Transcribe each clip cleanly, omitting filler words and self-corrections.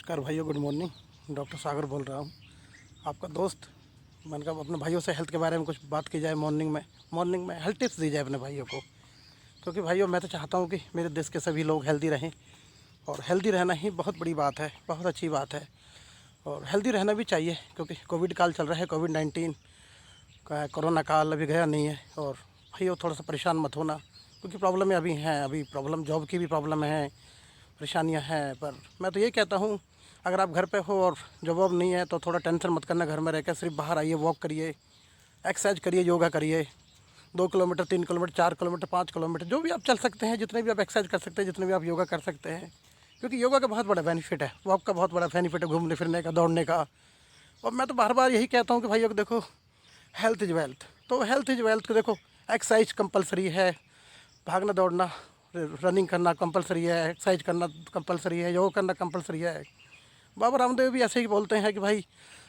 नमस्कार भाइयों, good morning. Doctor सागर बोल रहा हूँ, आपका दोस्त। मैंने कहा अपने भाइयों से हेल्थ के बारे में कुछ बात की जाए। मॉर्निंग में हेल्थ टिप्स दी जाए अपने भाइयों को, क्योंकि भाइयों मैं तो चाहता हूँ कि मेरे देश के सभी लोग हेल्दी रहें, और हेल्दी रहना ही बहुत बड़ी बात है, बहुत अच्छी बात है। और हेल्दी रहना भी चाहिए, क्योंकि कोविड काल चल रहा है, कोविड-19 का कोरोना काल अभी गया नहीं है। और भाइयों थोड़ा सा परेशान मत होना, क्योंकि प्रॉब्लम अभी हैं, अभी प्रॉब्लम जॉब की भी प्रॉब्लम है, परेशानियां हैं। पर मैं तो ये कहता हूँ, अगर आप घर पे हो और जॉब वॉब नहीं है तो थोड़ा टेंशन मत करना, घर में रहकर सिर्फ बाहर आइए, वॉक करिए, एक्सरसाइज करिए, योगा करिए। 2 किलोमीटर, 3 किलोमीटर, 4 किलोमीटर, 5 किलोमीटर, जो भी आप चल सकते हैं, जितने भी आप एक्सरसाइज कर सकते हैं, जितने भी आप योगा कर सकते हैं, क्योंकि योगा का बहुत बड़ा बेनिफिट है, वॉक का बहुत बड़ा बेनिफिट है, घूमने फिरने का, दौड़ने का। और मैं तो बार बार यही कहता हूँ कि भाई देखो, हेल्थ इज़ वेल्थ। तो हेल्थ इज़ वेल्थ को देखो, एक्सरसाइज कंपलसरी है, भागना दौड़ना, रनिंग करना कंपलसरी है, एक्सरसाइज करना कंपलसरी है, योगा करना कंपलसरी है। बाबा रामदेव भी ऐसे ही बोलते हैं कि भाई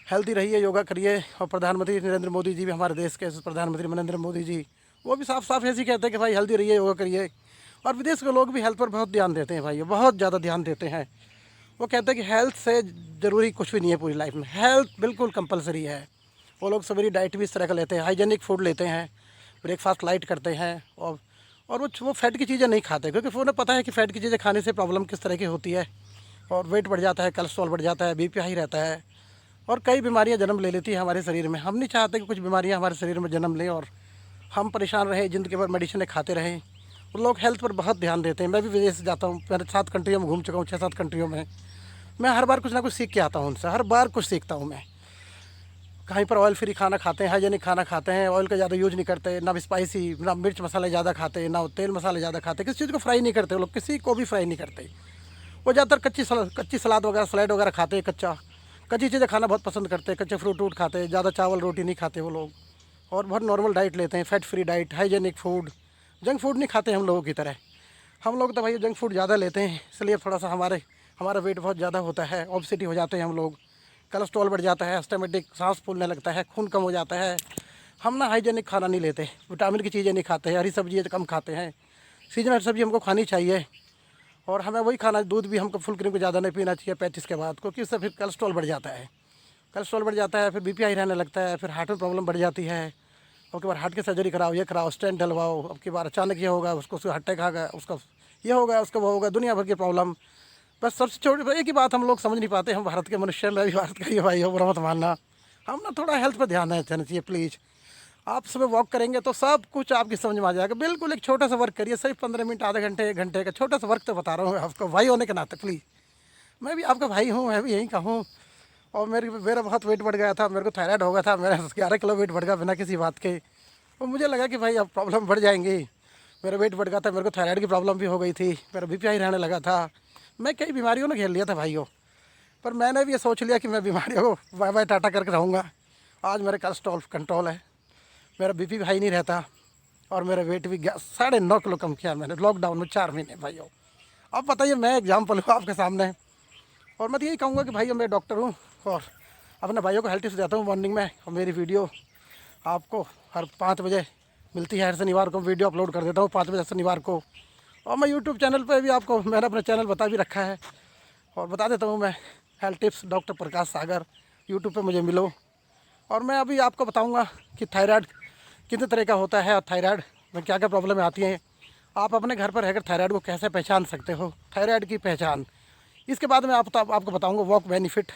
हेल्दी रहिए, योगा करिए। और प्रधानमंत्री नरेंद्र मोदी जी भी, हमारे देश के प्रधानमंत्री नरेंद्र मोदी जी, वो भी साफ साफ ऐसे ही कहते हैं कि भाई हेल्दी रहिए, योगा करिए। और विदेश के लोग भी हेल्थ पर बहुत ध्यान देते हैं भाई, बहुत ज़्यादा ध्यान देते हैं। वो कहते हैं कि हेल्थ से ज़रूरी कुछ भी नहीं है पूरी लाइफ में, हेल्थ बिल्कुल कंपलसरी है। वो लोग सवेरी डाइट भी इस तरह का लेते हैं, हाइजेनिक फूड लेते हैं, ब्रेकफास्ट लाइट करते हैं। और वो फैट की चीज़ें नहीं खाते, क्योंकि उन्हें पता है कि फ़ैट की चीज़ें खाने से प्रॉब्लम किस तरह की होती है, और वेट बढ़ जाता है, कोलेस्ट्रॉल बढ़ जाता है, बीपी हाई रहता है, और कई बीमारियां जन्म ले लेती हैं हमारे शरीर में। हम नहीं चाहते कि कुछ बीमारियां हमारे शरीर में जन्म लें और हम परेशान रहें, ज़िंदगी भर मेडिसिन खाते रहें। वो लोग हेल्थ पर बहुत ध्यान देते हैं। मैं भी विदेश जाता हूँ, मैंने 7 कंट्रियों में घूम चुका हूँ, 6-7 कंट्रियों में। मैं हर बार कुछ ना कुछ सीख के आता हूँ उनसे, हर बार कुछ सीखता हूँ मैं। कहीं पर ऑयल फ्री खाना खाते हैं, हाइजेनिक खाना खाते हैं, ऑयल का ज़्यादा यूज नहीं करते, ना स्पाइसी, ना मिर्च मसाले ज़्यादा खाते, ना तेल मसाले ज़्यादा खाते, किसी चीज़ को फ्राई नहीं करते वो लोग, किसी को भी फ्राई नहीं करते। वो ज़्यादातर कच्ची सलाद वगैरह, सलाद वगैरह खाते हैं, कच्ची चीज़ें खाना बहुत पसंद करते हैं, कच्चे फ्रूट खाते हैं, ज़्यादा चावल रोटी नहीं खाते वो लोग। और बहुत नॉर्मल डाइट लेते हैं, fat free diet, hygienic food, junk food नहीं खाते हम लोगों की तरह। हम लोग तो भाई जंक फूड ज़्यादा लेते हैं, इसलिए थोड़ा सा हमारा वेट बहुत ज़्यादा होता है, ओबेसिटी हो जाते हैं हम लोग, कोलेस्ट्रॉल बढ़ जाता है, ऑटोमेटिक सांस फूलने लगता है, खून कम हो जाता है। हम ना हाइजेनिक खाना नहीं लेते, विटामिन की चीज़ें नहीं खाते, हरी सब्जियाँ कम खाते हैं। सीजनल सब्जी हमको खानी चाहिए, और हमें वही खाना, दूध भी हमको फुल क्रीम को ज़्यादा नहीं पीना चाहिए 35 के बाद, क्योंकि इससे फिर कोलेस्ट्रॉल बढ़ जाता है। कोलेस्ट्रॉल बढ़ जाता है, फिर बीपी हाई रहने लगता है, फिर हार्ट में प्रॉब्लम बढ़ जाती है। अब की बार हार्ट की सर्जरी कराओ, ये कराओ, स्टेंट डलवाओ, अब की बार अचानक ये होगा, उसको हार्ट अटैक आ गया, उसका ये होगा, उसका वो होगा, दुनिया भर की प्रॉब्लम। बस सबसे छोटी एक ही बात हम लोग समझ नहीं पाते, हम भारत के मनुष्य, मैं भी भारत का ही भाई हो, बुरा मत मानना। हम ना थोड़ा हेल्थ पर ध्यान देना चाहिए प्लीज़। आप सुबह वॉक करेंगे तो सब कुछ आपकी समझ में आ जाएगा। बिल्कुल एक छोटा सा वर्क करिए, सिर्फ 15 मिनट, आधे घंटे, 1 घंटे का छोटा सा वर्क तो बता रहा हूँ आपको, भाई होने के नाते प्लीज़। मैं भी आपका भाई हूँ, मैं भी यहीं का हूँ। और मेरा बहुत वेट बढ़ गया था, मेरे को थायराइड हो गया था, मेरा 11 किलो वेट बढ़ गया बिना किसी बात के। और मुझे लगा कि भाई अब प्रॉब्लम बढ़ जाएंगी। मेरा वेट बढ़ गया था, मेरे को थायराइड की प्रॉब्लम भी हो गई थी, मेरा बीपी हाई रहने लगा था, मैं कई बीमारियों ने घेर लिया था भाइयों। पर मैंने भी ये सोच लिया कि मैं बीमारियों को बाय बाय टाटा करके रहूँगा। आज मेरा कोलेस्ट्रॉल कंट्रोल है, मेरा बीपी भी हाई नहीं रहता, और मेरा वेट भी 9.5 किलो कम किया मैंने लॉकडाउन में 4 महीने भाइयों। अब बताइए, मैं एग्जाम्पल हूँ आपके सामने। और मैं तो यही कहूँगा कि भाई मैं डॉक्टर हूँ, और अपने भाइयों को हेल्थ टिप्स देता हूँ मॉर्निंग में। और मेरी वीडियो आपको हर 5 बजे मिलती है, हर शनिवार को वीडियो अपलोड कर देता हूँ 5 बजे शनिवार को। और मैं यूट्यूब चैनल पर भी आपको, मैंने अपना चैनल बता भी रखा है, और बता देता हूँ मैं, हेल्थ टिप्स डॉक्टर प्रकाश सागर, यूट्यूब पे मुझे मिलो। और मैं अभी आपको बताऊँगा कि थायराइड कितने तरह का होता है, और थायराइड में क्या क्या प्रॉब्लम आती हैं। आप अपने घर पर रहकर थायराइड को कैसे पहचान सकते हो, थायराइड की पहचान। इसके बाद में आपको बताऊँगा वॉक बेनिफिट,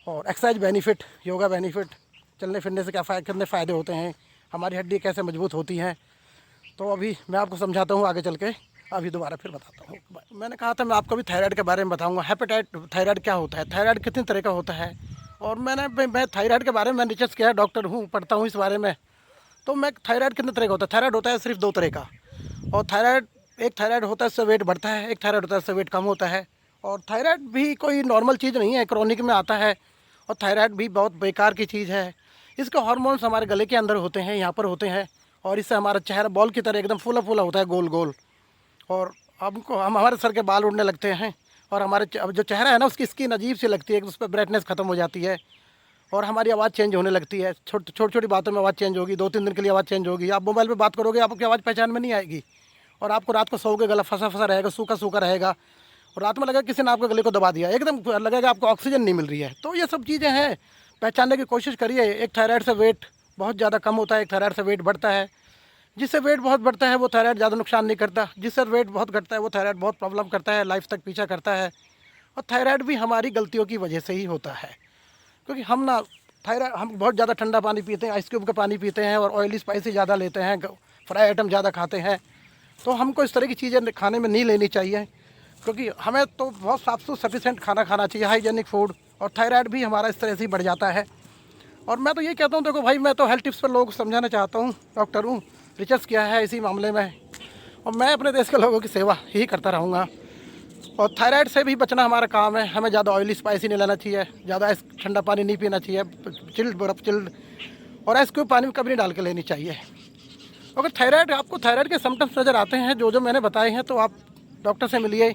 और एक्सरसाइज बेनिफिट, योगा बेनिफिट, चलने फिरने से कितने फ़ायदे होते हैं, हमारी हड्डी कैसे मजबूत होती हैं। तो अभी मैं आपको समझाता हूँ आगे चल के, अभी दोबारा फिर बताता हूँ। मैंने कहा था मैं आपको भी थायराइड के बारे में बताऊँगा, हेपेटाइट थायराइड क्या होता है, थायराइड कितने तरह का होता है। और मैं थायराइड के बारे में रिसर्च किया है, डॉक्टर हूँ, पढ़ता हूँ इस बारे में। तो मैं थायराइड कितने तरह का होता है, थायराइड होता है सिर्फ 2 तरह का। और एक थायराइड होता है, इससे वेट बढ़ता है, एक थायराइड होता है, इससे वेट कम होता है। और थायराइड भी कोई नॉर्मल चीज़ नहीं है, क्रॉनिक में आता है। और थायराइड भी बहुत बेकार की चीज़ है। इसके हार्मोन्स हमारे गले के अंदर होते हैं, यहाँ पर होते हैं, और इससे हमारा चेहरा बॉल की तरह एकदम फूला फूला होता है, गोल गोल। और हमारे सर के बाल उड़ने लगते हैं, और अब जो चेहरा है ना, उसकी स्किन अजीब सी लगती है, उस पर ब्राइटनेस ख़त्म हो जाती है, और हमारी आवाज़ चेंज होने लगती है। छोटी छोटी बातों में आवाज़ चेंज होगी, 2-3 दिन के लिए आवाज़ चेंज होगी। आप मोबाइल पे बात करोगे, आपकी आवाज़ पहचान में नहीं आएगी, और आपको रात को सोओगे गला फंसा फंसा रहेगा, सूखा सूखा रहेगा, और रात में लगा किसी ने आपके गले को दबा दिया, एकदम लगेगा आपको ऑक्सीजन नहीं मिल रही है। तो ये सब चीज़ें हैं, पहचानने की कोशिश करिए। एक थायराइड से वेट बहुत ज़्यादा कम होता है, एक थायराइड से वेट बढ़ता है। जिससे वेट बहुत बढ़ता है वो थायराइड ज़्यादा नुकसान नहीं करता, जिससे वेट बहुत घटता है वो थायराइड बहुत प्रॉब्लम करता है, लाइफ तक पीछा करता है। और थायराइड भी हमारी गलतियों की वजह से ही होता है, क्योंकि हम बहुत ज़्यादा ठंडा पानी पीते हैं, आइस क्यूब का पानी पीते हैं और ऑयली स्पाइसी ज़्यादा लेते हैं, फ्राई आइटम ज़्यादा खाते हैं। तो हमको इस तरह की चीज़ें खाने में नहीं लेनी चाहिए, क्योंकि हमें तो बहुत साफ सफिशेंट खाना खाना चाहिए, हाइजेनिक फूड। और थायराइड भी हमारा इस तरह से ही बढ़ जाता है। और मैं तो ये कहता हूँ, देखो भाई, मैं तो हेल्थ टिप्स पर लोगों को समझाना चाहता हूँ, डॉक्टर हूँ, रिसर्च किया है इसी मामले में, और मैं अपने देश के लोगों की सेवा ही करता रहूँगा। और थायराइड से भी बचना हमारा काम है। हमें ज़्यादा ऑयली स्पाइसी नहीं लेना चाहिए, ज़्यादा ठंडा पानी नहीं पीना चाहिए, चिल्ड बर्फ़ चिल्ड और आइस क्यूब पानी में कभी नहीं डाल के लेनी चाहिए। अगर आपको थायराइड के सिम्टम्स नज़र आते हैं जो मैंने बताए हैं, तो आप डॉक्टर से मिलिए,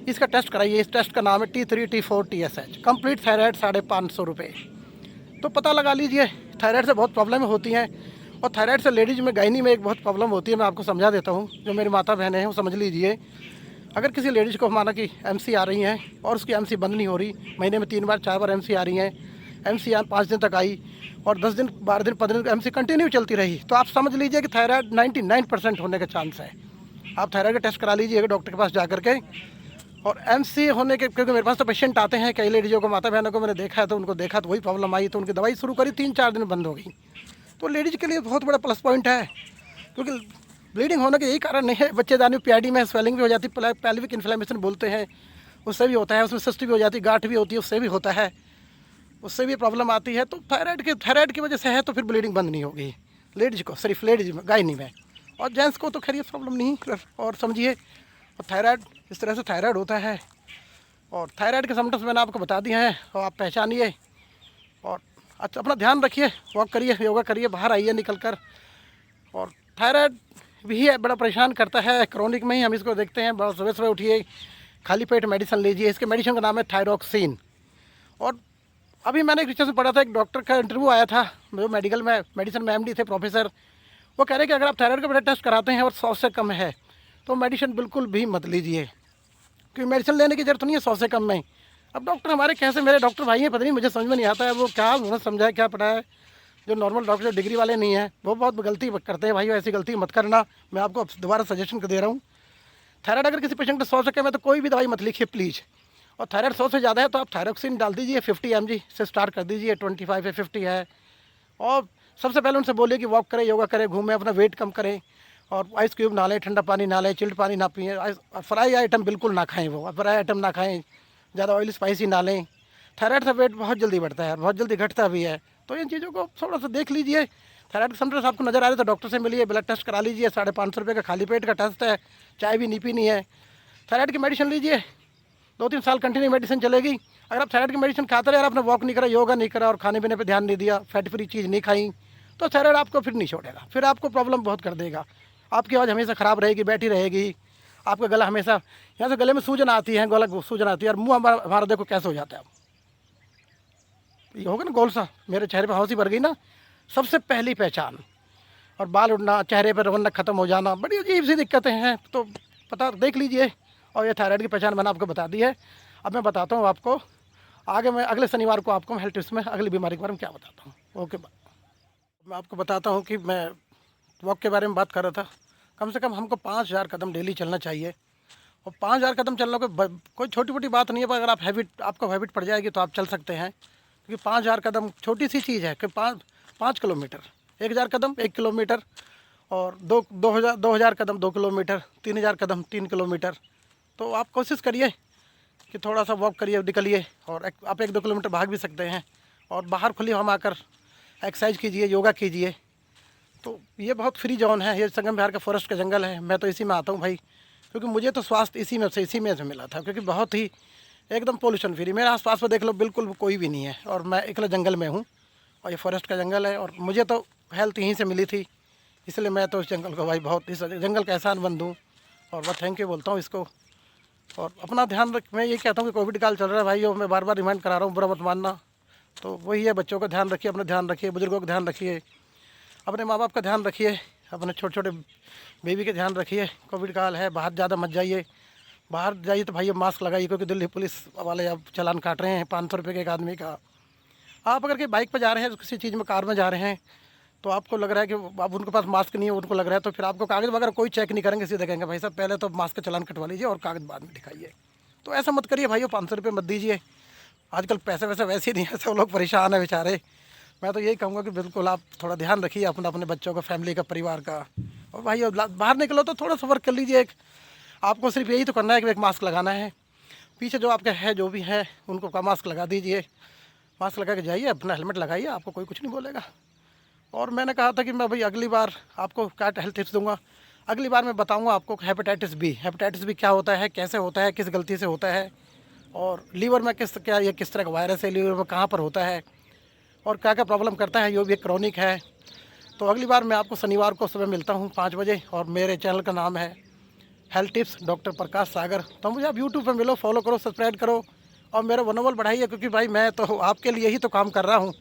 इसका टेस्ट कराइए। इस टेस्ट का नाम है T3 T4 TSH, complete thyroid, 550 रुपये। तो पता लगा लीजिए। थायराइड से बहुत प्रॉब्लम होती हैं, और थायराइड से लेडीज़ में, गायनी में एक बहुत प्रॉब्लम होती है। मैं आपको समझा देता हूँ, जो मेरी माता बहनें हैं वो समझ लीजिए। अगर किसी लेडीज़ को माना कि MC आ रही हैं और उसकी MC बंद नहीं हो रही, महीने में 3 बार 4 बार MC आ रही हैं, MC 5 दिन तक आई और 10 दिन 12 दिन 15 दिन MC कंटिन्यू चलती रही, तो आप समझ लीजिए कि थायराइड 99% होने का चांस है। आप थायराइड का टेस्ट करा लीजिए डॉक्टर के पास जा करके। और MC होने के, क्योंकि मेरे पास तो पेशेंट आते हैं, कई लेडीज़ों को, माता बहनों को मैंने देखा है, तो उनको देखा तो वही प्रॉब्लम आई, तो उनकी दवाई शुरू करी, 3-4 दिन बंद हो गई। तो लेडीज़ के लिए बहुत बड़ा प्लस पॉइंट है, क्योंकि ब्लीडिंग होने का यही कारण नहीं है। बच्चेदानी PID में स्वेलिंग भी हो जाती है, पेल्विक इन्फ्लेमेशन बोलते हैं, उससे भी होता है। उसमें सिस्ट भी हो जाती है, गांठ भी होती है, उससे भी होता है, उससे भी प्रॉब्लम आती है। तो थायराइड की वजह से है, तो फिर ब्लीडिंग बंद नहीं होगी लेडीज़ को, सिर्फ लेडीज़ में, गायनी में। और जेंट्स को तो खैर ये प्रॉब्लम नहीं। और समझिए, और थायराइड इस तरह से थायराइड होता है। और थायराइड के सिम्टम्स मैंने आपको बता दिए हैं, और आप पहचानिए। और अच्छा, अपना ध्यान रखिए, वॉक करिए, योगा करिए, बाहर आइए निकल कर। और थायराइड भी बड़ा परेशान करता है, क्रॉनिक में ही हम इसको देखते हैं। बड़ा सुबह सुबह उठिए, खाली पेट मेडिसिन लीजिए। इसके मेडिसिन का नाम है थायरोक्सिन। और अभी मैंने एक रिसर्च में पढ़ा था, एक डॉक्टर का इंटरव्यू आया था, जो मेडिकल में मेडिसिन में MD थे, प्रोफेसर। वो कह रहे हैं कि अगर आप थायराइड का ब्लड टेस्ट कराते हैं और 100 से कम है, तो मेडिसिन बिल्कुल भी मत लीजिए, क्योंकि मेडिसिन लेने की जरूरत नहीं है 100 से कम में। अब डॉक्टर हमारे कैसे, मेरे डॉक्टर भाई हैं, पता नहीं, मुझे समझ में नहीं आता है वो क्या उन्होंने समझा है, क्या पढ़ा है। जो नॉर्मल डॉक्टर, डिग्री वाले नहीं हैं, वो बहुत गलती करते हैं भाई। ऐसी गलती मत करना, मैं आपको दोबारा सजेशन दे रहा हूँ। थायराइड अगर किसी पेशेंट को 100 से कम है, तो कोई भी दवाई मत लिखिए प्लीज़। और थायराइड 100 से ज़्यादा है, तो आप थायरोक्सिन डाल दीजिए, 50 mg से स्टार्ट कर दीजिए, 25 है, 50 है। और सबसे पहले उनसे बोलिए कि वॉक करें, योगा करें, घूमें, अपना वेट कम करें, और आइस क्यूब ना लें, ठंडा पानी ना लें, चिल्ड पानी ना पिए, फ्राई आइटम बिल्कुल ना खाएं, वो फ्राई आइटम ना खाएं, ज़्यादा ऑयली स्पाइसी ना लें। थायराइड से वेट बहुत जल्दी बढ़ता है, बहुत जल्दी घटता भी है। तो इन चीज़ों को थोड़ा सा देख लीजिए। थायराइड के सिम्टम्स आपको नज़र आ रहे हैं, तो डॉक्टर से मिलिए, ब्लड टेस्ट करा लीजिए। 550 रुपये का खाली पेट का टेस्ट है, चाय भी नहीं पीनी है। थायराइड की मेडिसिन लीजिए, 2-3 साल कंटिन्यू मेडिसिन चलेगी। अगर आप थायराइड की मेडिसिन खाते रहे और आपने वॉक नहीं करा, योगा नहीं करा, और खाने पीने पर ध्यान नहीं दिया, फैट फ्री चीज़ नहीं खाई, तो थायराइड आपको फिर नहीं छोड़ेगा, फिर आपको प्रॉब्लम बहुत कर देगा। आपकी आवाज़ हमेशा ख़राब रहेगी, बैठी रहेगी, आपका गला हमेशा, यहाँ से गले में सूजन आती है, गला सूजन आती है, और मुँह हमारा देखो कैसे हो जाता है। ये होगा ना गोल सा, मेरे चेहरे पर हौसी भर गई ना, सबसे पहली पहचान। और बाल उड़ना, चेहरे पर रौनक ख़त्म हो जाना, बड़ी अजीब सी दिक्कतें हैं। तो पता देख लीजिए। और ये थायराइड की पहचान मैंने आपको बता दी है। अब मैं बताता हूँ आपको आगे, मैं अगले शनिवार को आपको हेल्थ टिप्स में अगली बीमारी के बारे में क्या बताता हूँ। ओके, मैं आपको बताता हूँ कि मैं वॉक के बारे में बात कर रहा था। कम से कम हमको 5000 कदम डेली चलना चाहिए। और 5000 कदम चलना कोई छोटी मोटी बात नहीं है, पर अगर आपको हैबिट पड़ जाएगी तो आप चल सकते हैं। क्योंकि 5000 कदम छोटी सी चीज़ है कि 5 किलोमीटर 1000 कदम 1 किलोमीटर, और 2000 कदम 2 किलोमीटर, 3000 कदम 3 किलोमीटर। तो आप कोशिश करिए कि थोड़ा सा वॉक करिए, निकलिए, और आप 1-2 किलोमीटर भाग भी सकते हैं। और बाहर खुली हवा आकर एक्सरसाइज कीजिए, योगा कीजिए। तो ये बहुत फ्री जोन है, ये संगम विहार का फॉरेस्ट का जंगल है। मैं तो इसी में आता हूँ भाई, क्योंकि मुझे तो स्वास्थ्य इसी में से मिला था, क्योंकि बहुत ही एकदम पोल्यूशन फ्री। मेरे आसपास में देख लो बिल्कुल कोई भी नहीं है, और मैं अकेला जंगल में हूँ, और ये फॉरेस्ट का जंगल है। और मुझे तो हेल्थ यहीं से मिली थी, इसलिए मैं तो इस जंगल को भाई बहुत, इस जंगल का एहसान बंद हूँ, और मैं थैंक यू बोलता हूँ इसको। और अपना ध्यान मैं ये कहता हूँ कि कोविड काल चल रहा है भाई, और मैं बार बार रिमाइंड करा रहा हूँ, बुरा मत मानना। तो वही है, बच्चों का ध्यान रखिए, अपना ध्यान रखिए, बुजुर्गों का ध्यान रखिए, अपने माँ बाप का ध्यान रखिए, अपने छोटे छोटे बेबी का ध्यान रखिए। कोविड काल है, बाहर ज़्यादा मत जाइए, बाहर जाइए तो भाई मास्क लगाइए, क्योंकि दिल्ली पुलिस वाले अब चालान काट रहे हैं 500 रुपये के एक आदमी का। आप अगर के बाइक पर जा रहे हैं, किसी चीज़ में कार में जा रहे हैं, तो आपको लग रहा है कि अब उनके पास मास्क नहीं है, उनको लग रहा है, तो फिर आपको कागज़ वगैरह कोई चेक नहीं करेंगे, सीधे कहेंगे भाई साहब पहले तो मास्क का चालान कटवा लीजिए और कागज़ बाद में दिखाइए। तो ऐसा मत करिए भाइयों, 500 रुपये मत दीजिए। आजकल पैसे वैसे वैसे ही नहीं है, सब लोग परेशान है बेचारे। मैं तो यही कहूँगा कि बिल्कुल आप थोड़ा ध्यान रखिए अपना, अपने बच्चों का, फैमिली का, परिवार का। और भाई बाहर निकलो तो थोड़ा सा वर्क कर लीजिए। एक आपको सिर्फ यही तो करना है कि एक मास्क लगाना है, पीछे जो आपके है जो भी है उनको का मास्क लगा दीजिए, मास्क लगा के जाइए, अपना हेलमेट लगाइए, आपको कोई कुछ नहीं बोलेगा। और मैंने कहा था कि मैं भाई अगली बार आपको क्या हेल्थ टिप्स दूंगा, अगली बार मैं बताऊंगा आपको हेपेटाइटिस बी क्या होता है, कैसे होता है, किस गलती से होता है, और लीवर में किस तरह का वायरस है, लीवर में कहाँ पर होता है, और क्या क्या प्रॉब्लम करता है, ये भी क्रॉनिक है। तो अगली बार मैं आपको शनिवार को सुबह मिलता हूँ 5 बजे, और मेरे चैनल का नाम है हेल्थ टिप्स डॉक्टर प्रकाश सागर। तो मुझे आप यूट्यूब पर मिलो, फॉलो करो, सब्सक्राइब करो और मेरा मनोबल बढ़ाइए, क्योंकि भाई मैं तो आपके लिए ही तो काम कर रहा हूँ।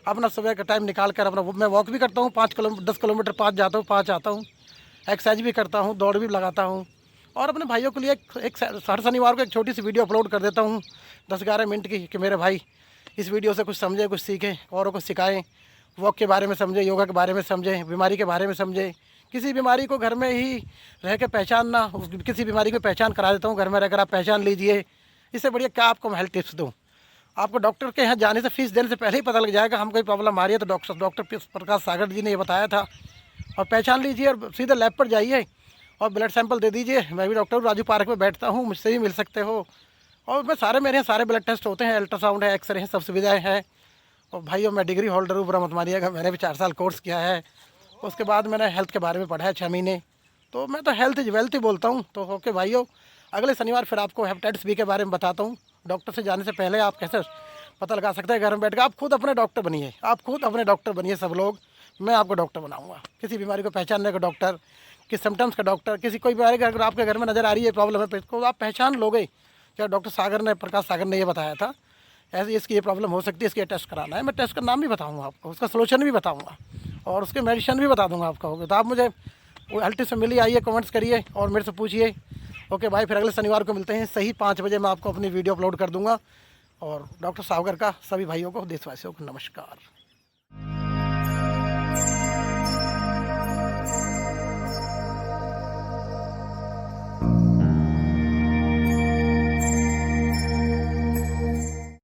अपना सुबह का टाइम निकाल कर अपना मैं वॉक भी करता हूँ 10 किलोमीटर 5 जाता हूँ, 5 आता हूँ, एक्सरसाइज भी करता हूँ, दौड़ भी लगाता हूँ, और अपने भाइयों के लिए एक हर शनिवार को एक छोटी सी वीडियो अपलोड कर देता हूँ 10-11 मिनट की, कि मेरे भाई इस वीडियो से कुछ समझें, कुछ सीखें, औरों को सिखाएं, वॉक के बारे में समझें, योगा के बारे में समझें, बीमारी के बारे में समझें। किसी बीमारी को घर में ही रह के पहचानना, किसी बीमारी को पहचान करा देता हूँ घर में रहकर, आप पहचान लीजिए। इससे बढ़िया क्या आपको मैं हेल्थ टिप्स दूँ। आपको डॉक्टर के यहाँ जाने से, फीस देने से पहले ही पता लग जाएगा हम कोई प्रॉब्लम आ रही है तो डॉक्टर प्रकाश सागर जी ने ये बताया था, और पहचान लीजिए और सीधे लैब पर जाइए और ब्लड सैंपल दे दीजिए। मैं भी डॉक्टर राजू पार्क में बैठता हूँ, मुझसे भी मिल सकते हो। और मेरे यहाँ सारे ब्लड टेस्ट होते हैं, अल्ट्रासाउंड है, एक्सरे हैं, सब सुविधाएँ हैं। और भाइयों मैं डिग्री होल्डर हूँ, बुरा मत मानिएगा, मैंने भी 4 साल कोर्स किया है। उसके बाद मैंने हेल्थ के बारे में पढ़ा है 6 महीने। तो मैं तो हेल्थ इज वेल्थ ही बोलता हूँ। तो ओके भाइयों, अगले शनिवार फिर आपको हेपेटाइटिस बी के बारे में बताता हूँ। डॉक्टर से जाने से पहले आप कैसे पता लगा सकते हैं घर में बैठ कर। आप खुद अपने डॉक्टर बनिए, आप खुद अपने डॉक्टर बनिए सब लोग। मैं आपको डॉक्टर बनाऊँगा, किसी बीमारी को पहचानने का डॉक्टर, किस सिम्टम्स का डॉक्टर, किसी कोई बीमारी अगर आपके घर में नज़र आ रही है, प्रॉब्लम है, तो आप पहचान लोगे क्या डॉक्टर सागर ने, प्रकाश सागर ने ये बताया था, ऐसे इसकी ये प्रॉब्लम हो सकती है, इसके टेस्ट कराना है। मैं टेस्ट का नाम भी बताऊँगा आपको, उसका सोल्यूशन भी बताऊँगा, और उसके मेडिसिन भी बता दूँगा आपको। तो आप मुझे हेल्थ टिप्स से मिलिए, आइए, कमेंट्स करिए और मेरे से पूछिए। ओके भाई, फिर अगले शनिवार को मिलते हैं, सही 5 बजे मैं आपको अपनी वीडियो अपलोड कर दूँगा। और डॉक्टर सागर का सभी भाइयों को, देशवासियों को नमस्कार।